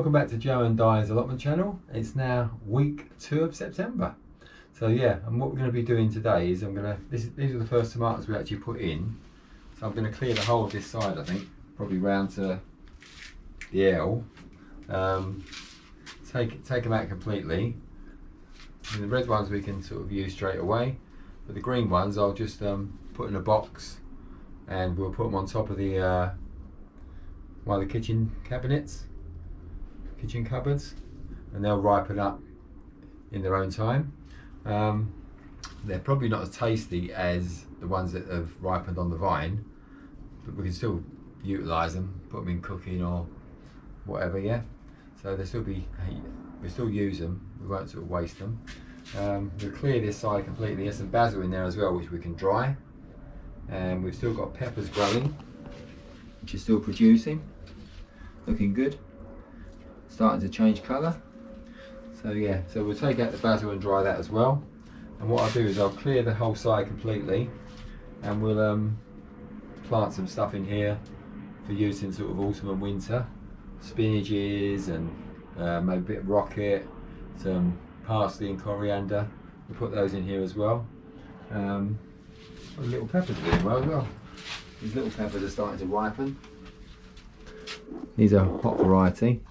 welcome back to Joe and Di's Allotment channel. It's now week 2 of September. So yeah, and what we're going to be doing today is these are the first tomatoes we actually put in. So I'm going to clear the whole of this side, I think, probably round to the L. Take them out completely. And the red ones we can sort of use straight away, but the green ones I'll just put in a box, and we'll put them on top of the one of the kitchen cupboards, and they'll ripen up in their own time. They're probably not as tasty as the ones that have ripened on the vine, but we can still utilise them, put them in cooking or whatever. Yeah, so they'll still be, we still use them, we won't sort of waste them. We'll clear this side completely. There's some basil in there as well, which we can dry, and we've still got peppers growing, which is still producing, looking good, starting to change colour. So yeah, so we'll take out the basil and dry that as well. And what I'll do is I'll clear the whole side completely, and we'll plant some stuff in here for use in sort of autumn and winter. Spinaches and maybe a bit of rocket, some parsley and coriander. We'll put those in here as well. Little peppers are doing well as well. These little peppers are starting to ripen. These are hot variety.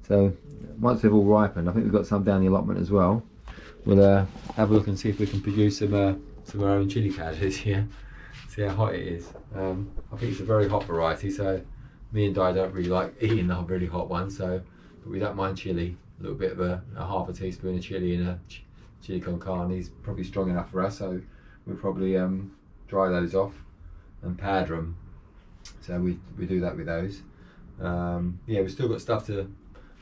So once they've all ripened, I think we've got some down the allotment as well. We'll have a look and see if we can produce some of our own chili powders here. See how hot it is. I think it's a very hot variety, so me and Di don't really like eating the really hot ones, but we don't mind chili. A little bit of a half a teaspoon of chili in a chili con carne is probably strong enough for us, so we'll probably dry those off and powder them. So we do that with those. Yeah, we've still got stuff to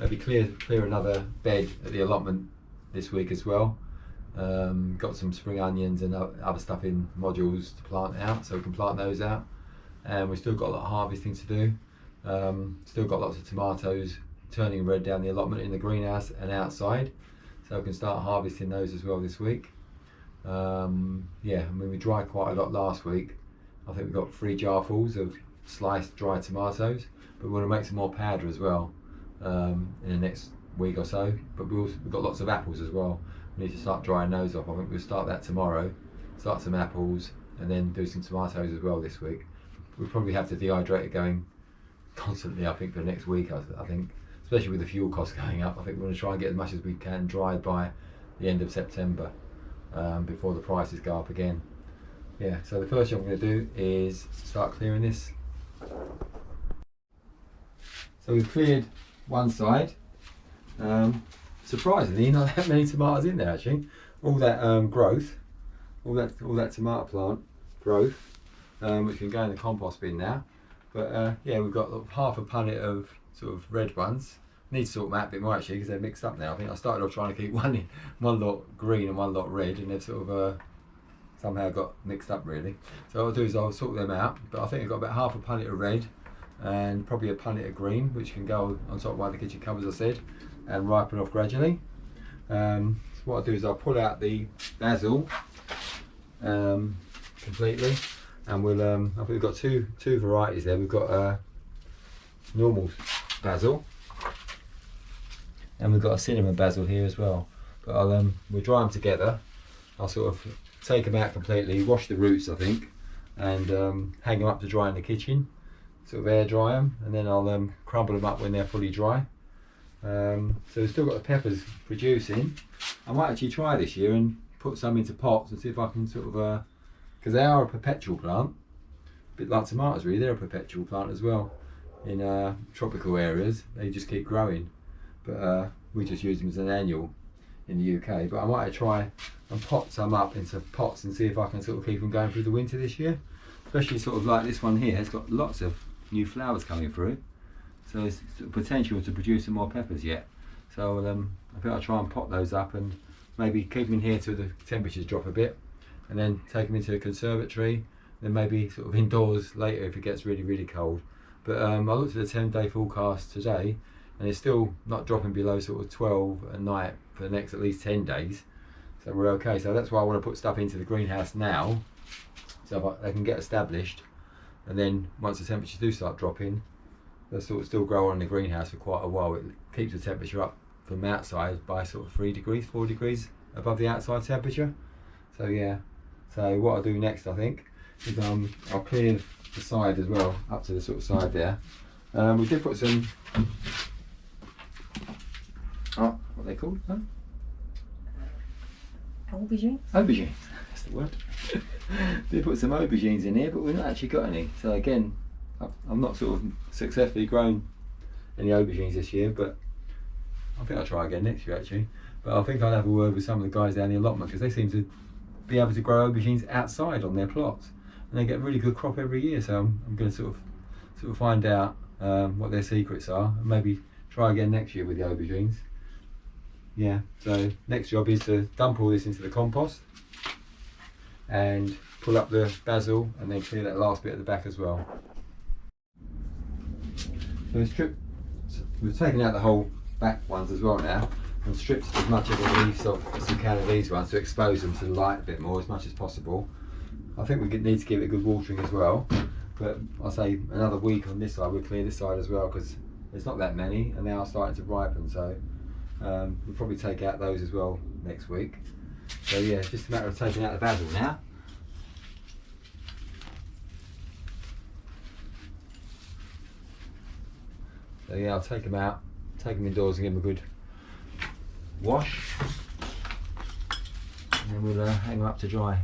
maybe clear another bed at the allotment this week as well. Got some spring onions and other stuff in modules to plant out, so we can plant those out. And we've still got a lot of harvesting to do. Still got lots of tomatoes turning red down the allotment in the greenhouse and outside, so we can start harvesting those as well this week. Yeah, I mean, we dried quite a lot last week. I think we've got 3 jarfuls of sliced dried tomatoes, but we want to make some more powder as well in the next week or so. But we've got lots of apples as well. We need to start drying those off. I think we'll start that tomorrow, start some apples, and then do some tomatoes as well this week. We'll probably have to dehydrate it going constantly, I think, for the next week. I think, especially with the fuel costs going up, I think we're going to try and get as much as we can dried by the end of September, before the prices go up again. Yeah, so the first thing I'm going to do is start clearing this. So we've cleared one side. Surprisingly, not that many tomatoes in there actually. All that growth, all that tomato plant growth, which can go in the compost bin now. But yeah, we've got half a punnet of sort of red ones. Need to sort them out a bit more actually, because they're mixed up now. I think I started off trying to keep one lot green and one lot red, and they've sort of somehow got mixed up really. So what I'll do is I'll sort them out. But I think I've got about half a punnet of red and probably a punnet of green, which can go on top of one of the kitchen cupboards, I said, and ripen off gradually. So what I'll do is I'll pull out the basil completely, and we'll I think we've got two varieties there. We've got normal basil, and we've got a cinnamon basil here as well. But we'll dry them together. I'll sort of take them out completely, wash the roots I think, and hang them up to dry in the kitchen, sort of air dry them, and then I'll crumble them up when they're fully dry. So we've still got the peppers producing. I might actually try this year and put some into pots and see if I can sort of, because they are a perpetual plant, a bit like tomatoes really, they're a perpetual plant as well. In tropical areas they just keep growing, but we just use them as an annual in the UK. But I might try and pot some up into pots and see if I can sort of keep them going through the winter this year, especially sort of like this one here. It's got lots of new flowers coming through, so there's potential to produce some more peppers yet. So I think I'll try and pot those up and maybe keep them in here till the temperatures drop a bit, and then take them into the conservatory, then maybe sort of indoors later if it gets really, really cold. But I looked at the 10-day forecast today, and it's still not dropping below sort of 12 at night for the next at least 10 days. So we're okay. So that's why I want to put stuff into the greenhouse now, so they can get established, and then once the temperatures do start dropping, they'll sort of still grow on in the greenhouse for quite a while. It keeps the temperature up from outside by sort of 3 degrees, 4 degrees above the outside temperature. So yeah, so what I'll do next, I think, is I'll clear the side as well, up to the sort of side there. We did put some, what are they called? Huh? Aubergines. Aubergines, that's the word. Did put some aubergines in here, but we've not actually got any. So again, I've not sort of successfully grown any aubergines this year, but I think I'll try again next year actually. But I think I'll have a word with some of the guys down the allotment, because they seem to be able to grow aubergines outside on their plots, and they get a really good crop every year. So I'm going to sort of find out what their secrets are, and maybe try again next year with the aubergines. Yeah, so next job is to dump all this into the compost and pull up the basil, and then clear that last bit at the back as well. So we've taken out the whole back ones as well now, and stripped as much of the leaves off as we can of these ones to expose them to the light a bit more as much as possible. I think we need to give it a good watering as well, but I'll say another week on this side, we'll clear this side as well, because there's not that many and they are starting to ripen. So we'll probably take out those as well next week. So yeah, it's just a matter of taking out the basil now. So yeah, I'll take them out, take them indoors and give them a good wash, and then we'll hang them up to dry.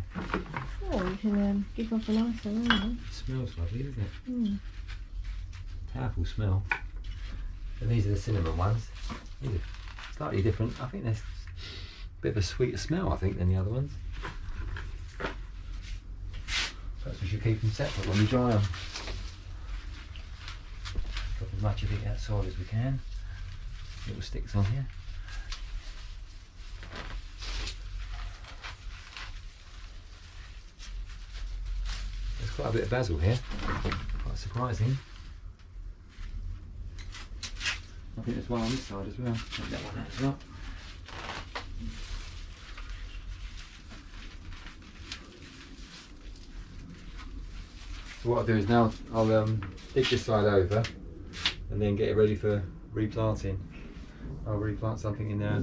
Oh, you can give off a nice aroma. It smells lovely, doesn't it? Mm. Powerful smell. And these are the cinnamon ones. These are slightly different. I think there's a bit of a sweeter smell, I think, than the other ones. Perhaps we should keep them separate when we dry them. Drop as much of it outside as we can. Little sticks on here. There's quite a bit of basil here. Quite surprising. I think there's one on this side as well. Take that one out as well. So what I'll do is now I'll dig this side over and then get it ready for replanting. I'll replant something in there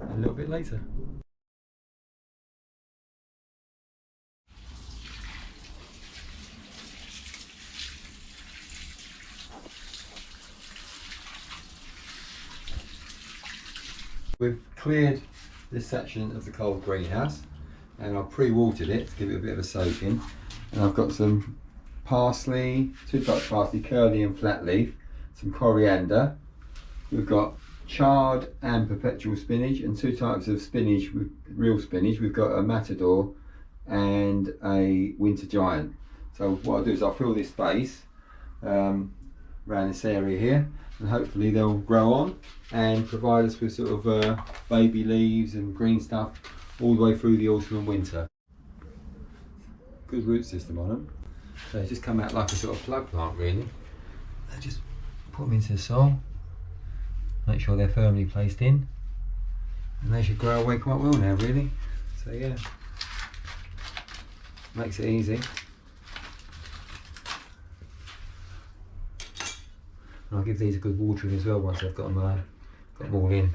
a little bit later. We've cleared this section of the cold greenhouse, and I've pre-watered it to give it a bit of a soak in. And I've got some parsley, 2 types of parsley, curly and flat leaf, some coriander. We've got chard and perpetual spinach, and 2 types of spinach, real spinach. We've got a matador and a winter giant. So what I'll do is I'll fill this space around this area here, and hopefully they'll grow on and provide us with sort of baby leaves and green stuff all the way through the autumn and winter. Good root system on them. So they just come out like a sort of plug plant really. I just put them into the soil, make sure they're firmly placed in, and they should grow away quite well now really. So yeah, makes it easy. And I'll give these a good watering as well once I've got them all in.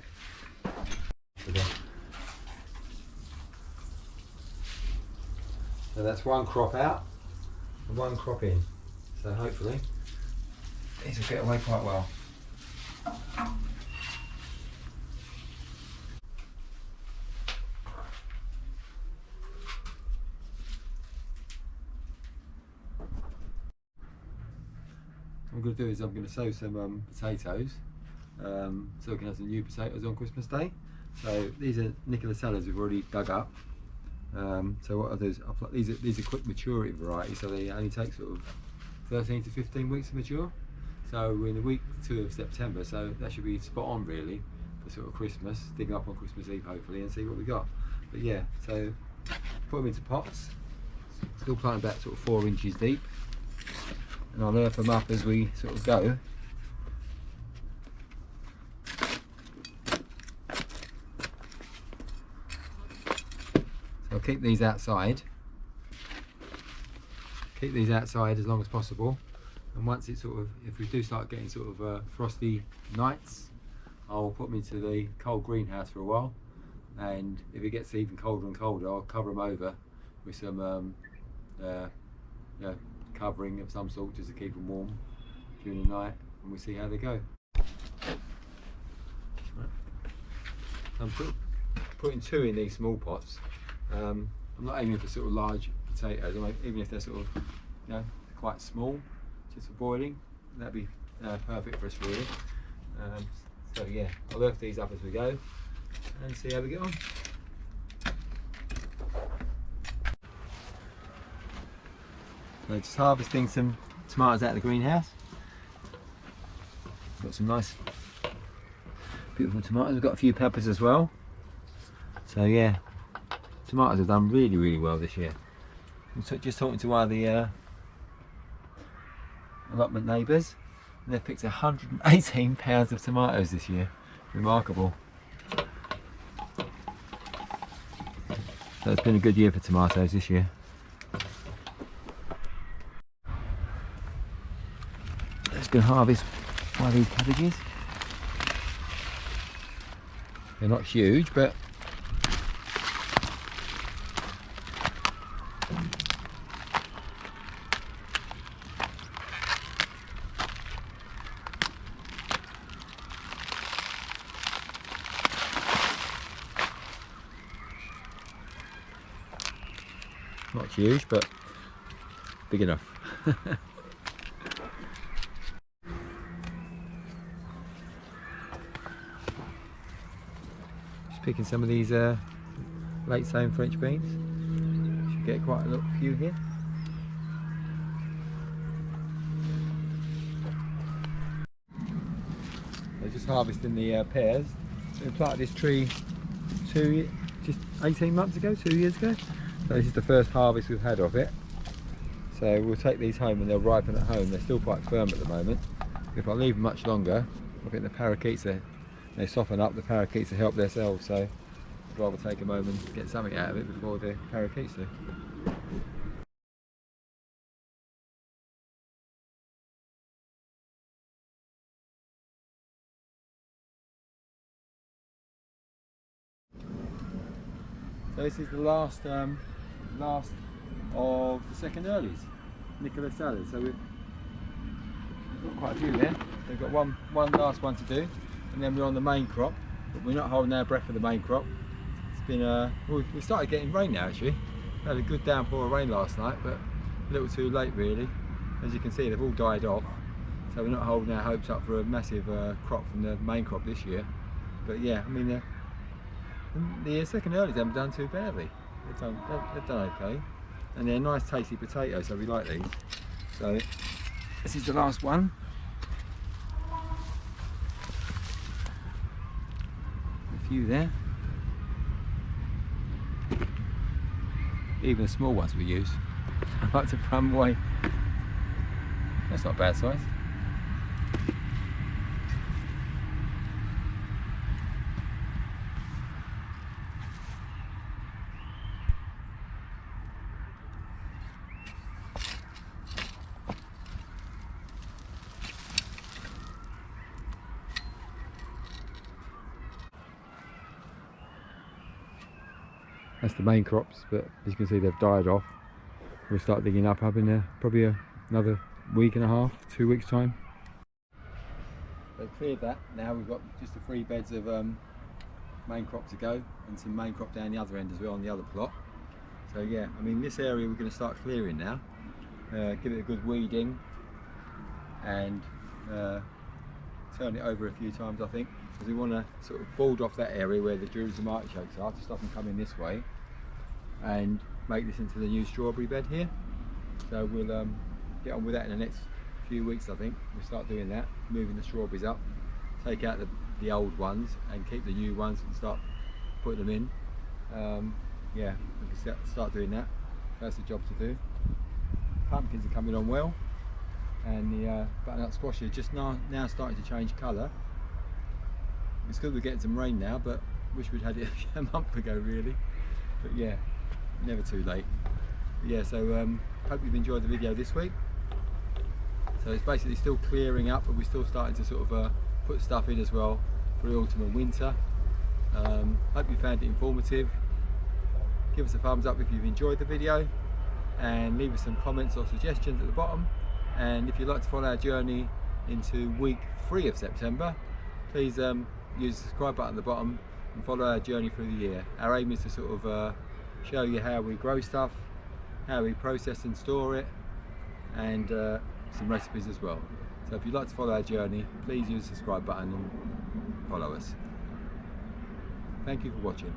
So that's one crop out and one crop in. So hopefully these will get away quite well. What I'm going to do is I'm going to sow some potatoes, so we can have some new potatoes on Christmas Day. So these are Nicola salads we've already dug up. So what I'll do is these are quick maturity varieties, so they only take sort of 13 to 15 weeks to mature. So we're in the week 2 of September, so that should be spot on really for sort of Christmas. Dig them up on Christmas Eve hopefully and see what we got. But yeah, so put them into pots. Still planting about sort of 4 inches deep. And I'll earth them up as we sort of go. So I'll keep these outside. Keep these outside as long as possible. and once it sort of, if we do start getting sort of frosty nights, I'll put them into the cold greenhouse for a while, and if it gets even colder and colder, I'll cover them over with some you know, covering of some sort just to keep them warm during the night, and we'll see how they go. I'm putting 2 in these small pots. I'm not aiming for sort of large potatoes, even if they're sort of, you know, quite small, just for boiling. That'd be perfect for us really. So yeah, I'll earth these up as we go and see how we get on. So just harvesting some tomatoes out of the greenhouse. Got some nice, beautiful tomatoes. We've got a few peppers as well. So yeah, tomatoes have done really, really well this year. I'm just talking to one of the allotment neighbours, and they've picked 118 pounds of tomatoes this year. Remarkable. So it's been a good year for tomatoes this year. Let's go harvest one of these cabbages. They're not huge, but not huge, but big enough. Just picking some of these late sown French beans. Should get quite a little few here. They're just harvesting the pears. So we planted this tree just 18 months ago, 2 years ago. So this is the first harvest we've had of it. So we'll take these home and they'll ripen at home. They're still quite firm at the moment. If I leave them much longer, I think the parakeets, they soften up, the parakeets will help themselves. So I'd rather take them home and get something out of it before the parakeets do. So this is the last of the second earlies, Nicola salad. So we've got quite a few there. We've got one last one to do, and then we're on the main crop. But we're not holding our breath for the main crop. It's been well, we started getting rain now actually. We had a good downpour of rain last night, but a little too late really. As you can see, they've all died off. So we're not holding our hopes up for a massive crop from the main crop this year. But yeah, I mean the second earlies haven't done too badly. They've done okay, and they're nice tasty potatoes, so we like these. So this is the last one. A few there. Even the small ones we use. I like to put them away. That's not a bad size. That's the main crops, but as you can see they've died off. We'll start digging up in there probably another week and a half, 2 weeks time. They've cleared that. Now we've got just the 3 beds of main crop to go, and some main crop down the other end as well on the other plot. So yeah, I mean this area we're going to start clearing now. Give it a good weeding and turn it over a few times I think, because we want to sort of board off that area where the Jerusalem artichokes are to stop them coming this way, and make this into the new strawberry bed here. So we'll get on with that in the next few weeks I think. We'll start doing that, moving the strawberries up, take out the old ones and keep the new ones and start putting them in. Yeah, we can start doing that. That's the job to do. Pumpkins are coming on well, and the butternut squash is just now starting to change colour. It's good we're getting some rain now, but wish we'd had it a month ago really. But yeah, never too late. But yeah, so hope you've enjoyed the video this week. So it's basically still clearing up, but we're still starting to sort of put stuff in as well for the autumn and winter. Hope you found it informative. Give us a thumbs up if you've enjoyed the video, and leave us some comments or suggestions at the bottom. And if you'd like to follow our journey into week 3 of September, please use the subscribe button at the bottom and follow our journey through the year. Our aim is to sort of show you how we grow stuff, how we process and store it, and some recipes as well. So if you'd like to follow our journey, please use the subscribe button and follow us. Thank you for watching.